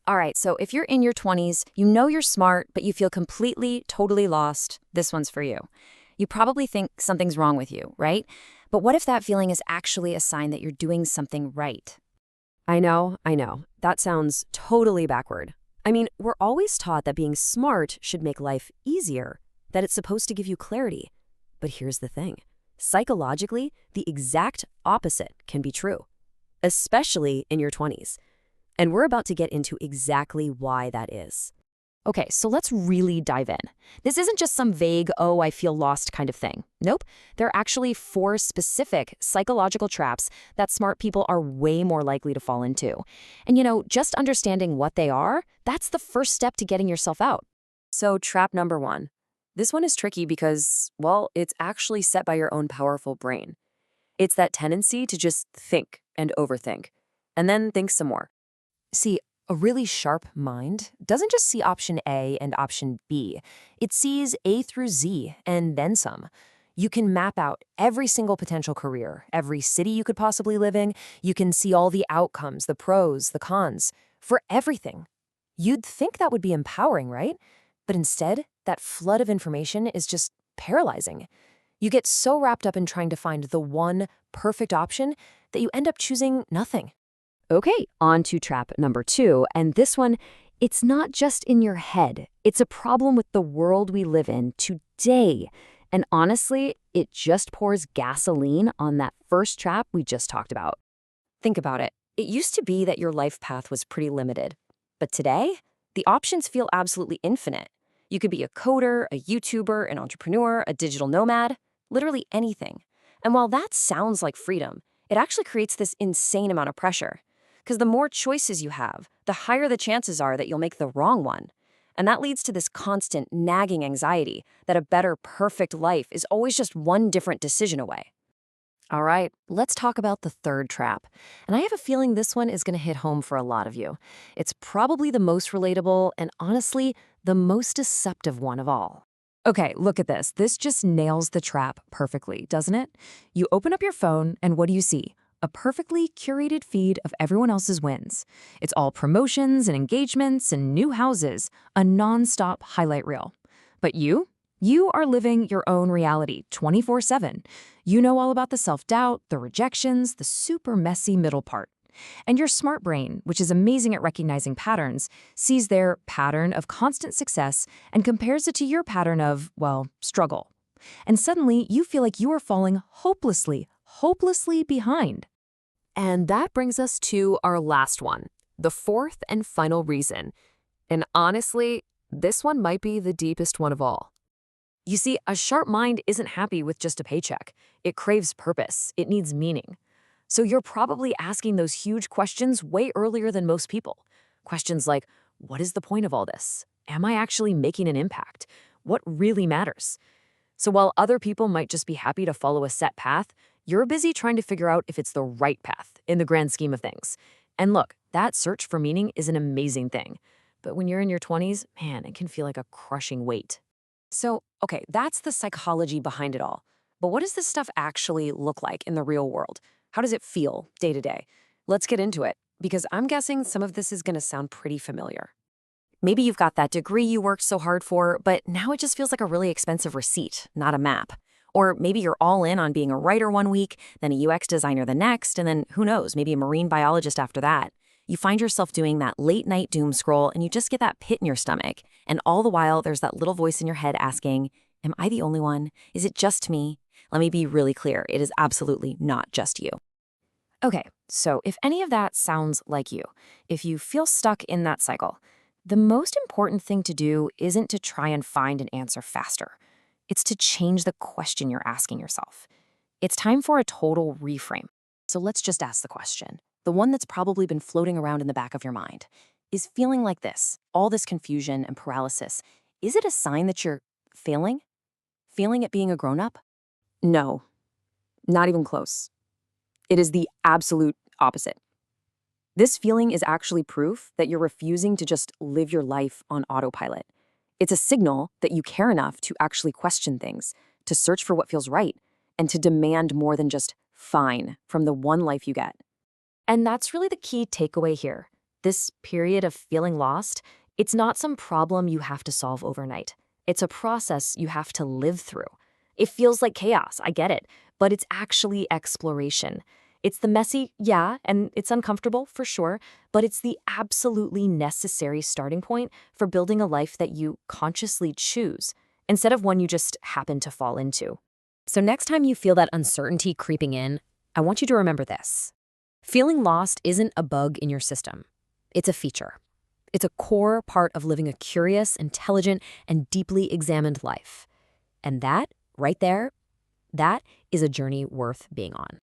All right, so if you're in your 20s, you know you're smart, but you feel completely, totally lost, this one's for you. You probably think something's wrong with you, right? But what if that feeling is actually a sign that you're doing something right? I know. That sounds totally backward. I mean, we're always taught that being smart should make life easier, that it's supposed to give you clarity. But here's the thing. Psychologically, the exact opposite can be true, especially in your 20s. And we're about to get into exactly why that is. Okay, so let's really dive in. This isn't just some vague, oh, I feel lost kind of thing. Nope. There are actually 4 specific psychological traps that smart people are way more likely to fall into. And just understanding what they are, that's the first step to getting yourself out. So, trap number 1. This one is tricky because, well, it's actually set by your own powerful brain. It's that tendency to just think and overthink, and then think some more. See, a really sharp mind doesn't just see option A and option B. It sees A through Z and then some. You can map out every single potential career, every city you could possibly live in. You can see all the outcomes, the pros, the cons, for everything. You'd think that would be empowering, right? But instead, that flood of information is just paralyzing. You get so wrapped up in trying to find the one perfect option that you end up choosing nothing. Okay, on to trap number 2. And this one, it's not just in your head. It's a problem with the world we live in today. And honestly, it just pours gasoline on that first trap we just talked about. Think about it. It used to be that your life path was pretty limited. But today, the options feel absolutely infinite. You could be a coder, a YouTuber, an entrepreneur, a digital nomad, literally anything. And while that sounds like freedom, it actually creates this insane amount of pressure. Because the more choices you have, the higher the chances are that you'll make the wrong one. And that leads to this constant nagging anxiety that a better, perfect life is always just one different decision away. All right, let's talk about the third trap. And I have a feeling this one is going to hit home for a lot of you. It's probably the most relatable and honestly, the most deceptive one of all. Okay, look at this. This just nails the trap perfectly, doesn't it? You open up your phone and what do you see? A perfectly curated feed of everyone else's wins. It's all promotions and engagements and new houses, a nonstop highlight reel. But you are living your own reality 24/7. You know all about the self-doubt, the rejections, the super messy middle part. And your smart brain, which is amazing at recognizing patterns, sees their pattern of constant success and compares it to your pattern of, well, struggle. And suddenly you feel like you are falling hopelessly behind. And that brings us to our last one, the fourth and final reason. And honestly, this one might be the deepest one of all. You see, a sharp mind isn't happy with just a paycheck. It craves purpose. It needs meaning. So you're probably asking those huge questions way earlier than most people. Questions like, what is the point of all this? Am I actually making an impact? What really matters? So while other people might just be happy to follow a set path, you're busy trying to figure out if it's the right path in the grand scheme of things. And look, that search for meaning is an amazing thing. But when you're in your 20s, man, it can feel like a crushing weight. So, okay, that's the psychology behind it all. But what does this stuff actually look like in the real world? How does it feel day to day? Let's get into it, because I'm guessing some of this is going to sound pretty familiar. Maybe you've got that degree you worked so hard for, but now it just feels like a really expensive receipt, not a map. Or maybe you're all in on being a writer one week, then a UX designer the next, and then who knows, maybe a marine biologist after that. You find yourself doing that late night doom scroll and you just get that pit in your stomach. And all the while, there's that little voice in your head asking, am I the only one? Is it just me? Let me be really clear. It is absolutely not just you. Okay, so if any of that sounds like you, if you feel stuck in that cycle, the most important thing to do isn't to try and find an answer faster. It's to change the question you're asking yourself. It's time for a total reframe. So let's just ask the question, the one that's probably been floating around in the back of your mind. Is feeling like this, all this confusion and paralysis, is it a sign that you're failing? Failing at being a grown-up? No, not even close. It is the absolute opposite. This feeling is actually proof that you're refusing to just live your life on autopilot. It's a signal that you care enough to actually question things, to search for what feels right, and to demand more than just fine from the one life you get. And that's really the key takeaway here. This period of feeling lost, it's not some problem you have to solve overnight. It's a process you have to live through. It feels like chaos, I get it, but it's actually exploration. It's the messy, yeah, and it's uncomfortable for sure, but it's the absolutely necessary starting point for building a life that you consciously choose, instead of one you just happen to fall into. So next time you feel that uncertainty creeping in, I want you to remember this. Feeling lost isn't a bug in your system. It's a feature. It's a core part of living a curious, intelligent, and deeply examined life. And that, right there, that is a journey worth being on.